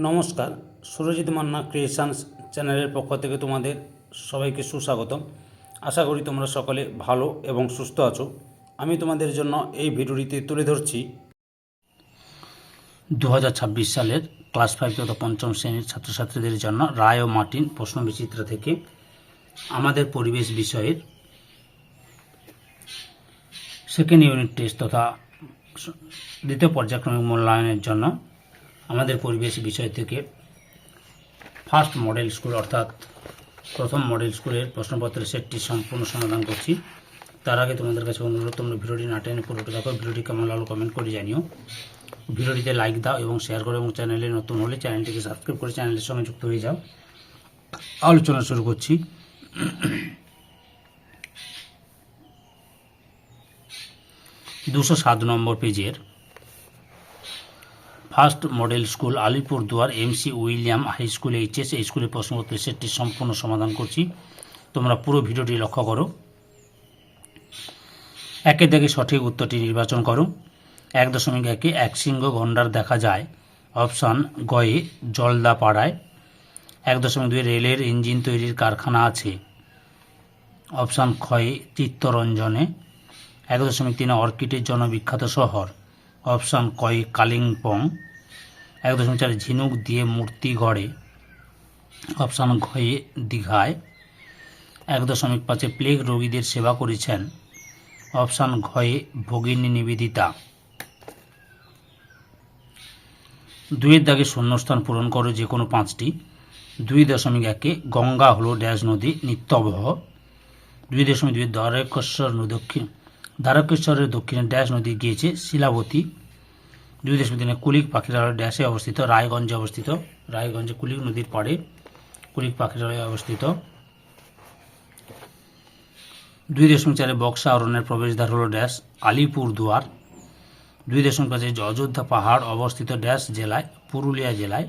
নমস্কার, সুরজিৎ মান্না ক্রিয়েশনস চ্যানেলের পক্ষ থেকে তোমাদের সবাইকে সুস্বাগতম। আশা করি তোমরা সকলে ভালো এবং সুস্থ আছো। আমি তোমাদের জন্য এই ভিডিওটিতে তুলে ধরছি 2026 সালের ক্লাস 5 তথা পঞ্চম শ্রেণীর ছাত্রছাত্রীদের জন্য রায় ও মার্টিন প্রশ্নবিচিত্র থেকে আমাদের পরিবেশ বিষয়ের সেকেন্ড ইউনিট টেস্ট তথা দ্বিতীয় পর্যায়ক্রমিক মূল্যায়নের জন্য আমাদের পরিবেশ বিষয় থেকে ফার্স্ট মডেল স্কুল অর্থাৎ প্রথম মডেল স্কুলের প্রশ্নপত্রের সেটটি সম্পূর্ণ সমাধান করছি। তার আগে তোমাদের কাছে অনুরোধ, তোমরা ভিডিওটি না টেনে পুরোটা দেখো। ভিডিওটি কেমন লাগলো কমেন্ট করে জানিও। ভিডিওটিতে লাইক দাও এবং শেয়ার করো, এবং চ্যানেলে নতুন হলে চ্যানেলটিকে সাবস্ক্রাইব করে চ্যানেলের সঙ্গে যুক্ত হয়ে যাও। আলোচনা শুরু করছি। 207 নম্বর পেজের first model school Alipurduar MC William high school HS এই স্কুলের প্রশ্নপত্রের সেটটি সম্পূর্ণ সমাধান করছি। তোমরা পুরো ভিডিওটি লক্ষ্য করো। একে দেখে সঠিক উত্তরটি নির্বাচন করো। 1.1 এক সিংহ গন্ডার দেখা যায়। অপশান গয়ে জলদাপাড়ায়। 1.2 রেলের ইঞ্জিন তৈরির কারখানা আছে। অপশান ক্ষয়ে চিত্তরঞ্জনে। 1.3 অর্কিডের জন্য বিখ্যাত শহর। অপশান কয়ে কালিম্পং। 1.4 ঝিনুক দিয়ে মূর্তি গড়ে। অপশান ঘয়ে দীঘায়। 1.5 প্লেগ রোগীদের সেবা করেছেন। অপশান ঘয়ে ভগিনী নিবেদিতা। 2 দাগে শূন্যস্থান পূরণ করো যে কোনো 5টি। 2.1 গঙ্গা হলো ড্যাশ নদী নিত্যবহ। 2.2 দ্বারকেশ্বরের দক্ষিণে ড্যাশ নদী গিয়েছে শিলাবতী। 2.3 কুলিক পাখিরালয় ড্যাশে অবস্থিত, রায়গঞ্জে অবস্থিত। রায়গঞ্জে কুলিক নদীর পাড়ে কুলিক পাখিরালয় অবস্থিত। 2.4 বক্সা অরণ্যের প্রবেশদ্বার হলো ড্যাশ আলিপুরদুয়ার। 2.5 অযোধ্যা পাহাড় অবস্থিত ড্যাশ জেলায়, পুরুলিয়া জেলায়।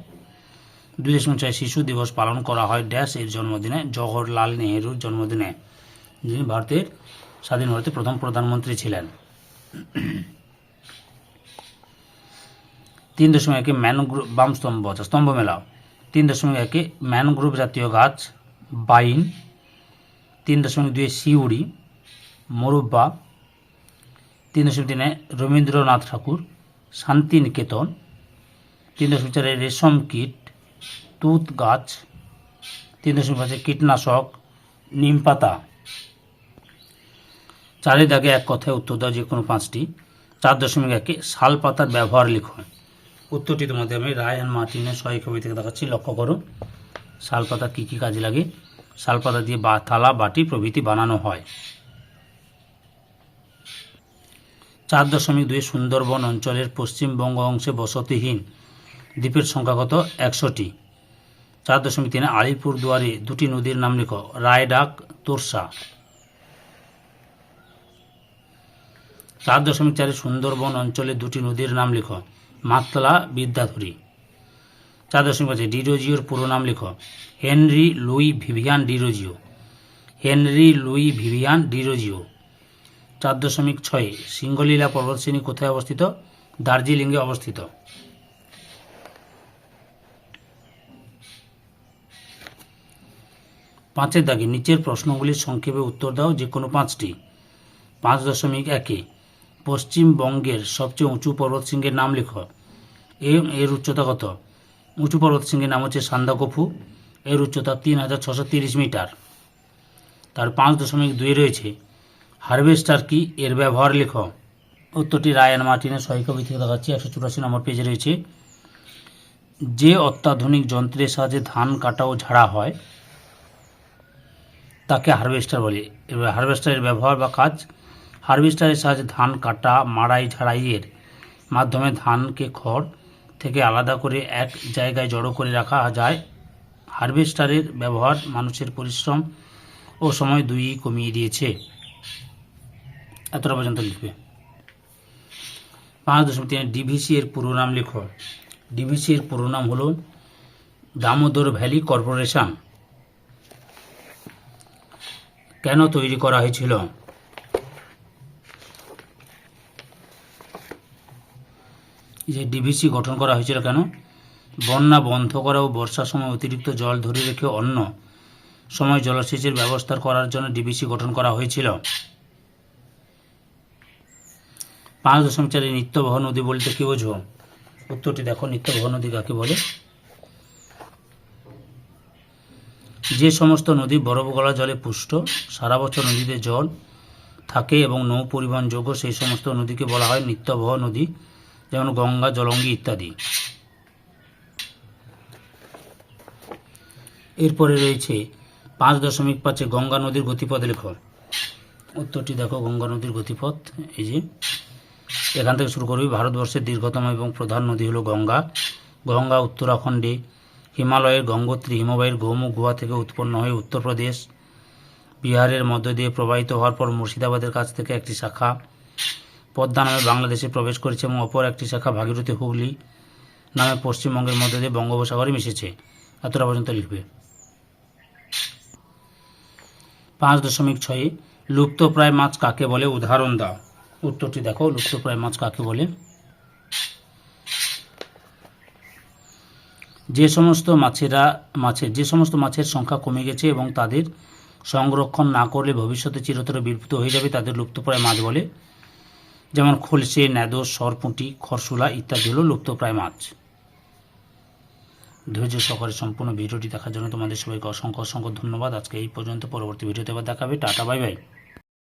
2.6 শিশু দিবস পালন করা হয় ড্যাশ এর জন্মদিনে, জওহরলাল নেহরুর জন্মদিনে, যিনি ভারতের স্বাধীন ভারতের প্রথম প্রধানমন্ত্রী ছিলেন। 3.1 ম্যানগ্রোভ বাম স্তম্ভ মেলাও। 3.1 ম্যানগ্রোভ জাতীয় গাছ বাইন। 3.2 শিউড়ি মোরব্বা। 3.3 রবীন্দ্রনাথ ঠাকুর শান্তিনিকেতন। 3.4 রেশম কীট তুত গাছ। 3.5 কীটনাশক নিম পাতা। 4 দাগে এক কথায় উত্তর দাও যে কোনো 5টি। 4.1 শাল পাতার ব্যবহার লিখো। উত্তরটি তোমাদের আমি রায় অ্যান্ড মার্টিনের সহায়ক বই থেকে দেখাচ্ছি, লক্ষ্য করো। শাল পাতা কী কী কাজে লাগে? শাল পাতা দিয়ে থালা বাটি প্রভৃতি বানানো হয়। 4.2 সুন্দরবন অঞ্চলের পশ্চিমবঙ্গ অংশে বসতিহীন দ্বীপের সংখ্যা কত? 100টি। 4.3 আলিপুরদুয়ারে 2টি নদীর নাম লিখো। রায়ডাক, তোরসা। 4.4 সুন্দরবন অঞ্চলে 2টি নদীর নাম লিখো। মাতলা, বিদ্যাধরী। 4.5 ডিরোজিওর পুরো নাম লিখো। Henry Louis Vivian Derozio. Henry Louis Vivian Derozio. 4.6 Singalila পর্বতশ্রেণী কোথায় অবস্থিত? দার্জিলিংয়ে অবস্থিত। 5 দাগে নিচের প্রশ্নগুলির সংক্ষেপে উত্তর দাও যে কোনো 5টি। 5.1 পশ্চিমবঙ্গের সবচেয়ে উঁচু পর্বতশৃঙ্গের নাম লিখো। এর উচ্চতা কত? উঁচু পর্বতশৃঙ্গের নাম হচ্ছে সান্দাকফু। এর উচ্চতা 3630 মিটার। তার 5.2 রয়েছে হারভেস্টার কি? এর ব্যবহার লেখো। উত্তরটি রায় অ্যান্ড মার্টিনের সহায়ক বই থেকে দেখাচ্ছি। 184 নম্বর পেজে রয়েছে। যে অত্যাধুনিক যন্ত্রের সাহায্যে ধান কাটা ও ঝাড়া হয় তাকে হারভেস্টার বলে। এবার হারভেস্টারের ব্যবহার বা কাজ। হারভেস্টারের সাহায্যে ধান কাটা, মাড়াই, ঝাড়াইয়ের মাধ্যমে ধানকে খড় থেকে আলাদা করে এক জায়গায় জড়ো করে রাখা যায়। হারভেস্টারের ব্যবহার মানুষের পরিশ্রম ও সময় দুইই কমিয়ে দিয়েছে। এতটা পর্যন্ত লিখবে। 5.3 ডিভিসি এর পুরো নাম লিখো। ডিভিসি এর পুরো নাম হলো দামোদর ভ্যালি কর্পোরেশন। কেন তৈরি করা হয়েছিল? যে ডিভিসি গঠন করা হয়েছিল কেন? বন্যা বন্ধ করা ও বর্ষার সময় অতিরিক্ত জল ধরে রেখে অন্য সময় জলসেচের ব্যবস্থা করার জন্য ডিবিসি গঠন করা হয়েছিল। 5.4 নিত্যবহ নদী বলতে কি বোঝো? উত্তরটি দেখো, নিত্যবহ নদী কাকে বলে? যে সমস্ত নদী বরফ গলা জলে পুষ্ট, সারা বছর নদীতে জল থাকে এবং নৌ পরিবহনযোগ্য, সেই সমস্ত নদীকে বলা হয় নিত্যবহ নদী, যেমন গঙ্গা, জলঙ্গি ইত্যাদি। এরপরে রয়েছে 5.5 গঙ্গা নদীর গতিপথ লেখো। উত্তরটি দেখো, গঙ্গা নদীর গতিপথ এই যে এখান থেকে শুরু করবি। ভারতবর্ষের দীর্ঘতম এবং প্রধান নদী হলো গঙ্গা। গঙ্গা উত্তরাখণ্ডে হিমালয়ের গঙ্গোত্রী হিমবাহের গৌমুখ গুহা থেকে উৎপন্ন হয়ে উত্তরপ্রদেশ, বিহারের মধ্য দিয়ে প্রবাহিত হওয়ার পর মুর্শিদাবাদের কাছ থেকে একটি শাখা পদ্মা নামে বাংলাদেশে প্রবেশ করেছে এবং অপর একটি শাখা ভাগীরথী হুগলি নামে পশ্চিমবঙ্গের মধ্য দিয়ে বঙ্গোপসাগরে মিশেছে। এতটা পর্যন্ত লিখবে। 5.6 লুপ্তপ্রায় মাছ কাকে বলে? উদাহরণ দাও। উত্তরটি দেখো, লুপ্তপ্রায় মাছ কাকে বলে? যে সমস্ত মাছের সংখ্যা কমে গেছে এবং তাদের সংরক্ষণ না করলে ভবিষ্যতে চিরতরে বিলুপ্ত হয়ে যাবে তাদের লুপ্তপ্রায় মাছ বলে। যেমন খলসে, ন্যাদোস, সরপুঁটি, খরশুলা ইত্যাদি হলো লুপ্তপ্রায় মাছ। ধৈর্য সহকারে সম্পূর্ণ ভিডিওটি দেখার জন্য তোমাদের সবাইকে অসংখ্য অসংখ্য ধন্যবাদ। আজকে এই পর্যন্ত, পরবর্তী ভিডিওতে আবার দেখাবে। Tata, bye bye.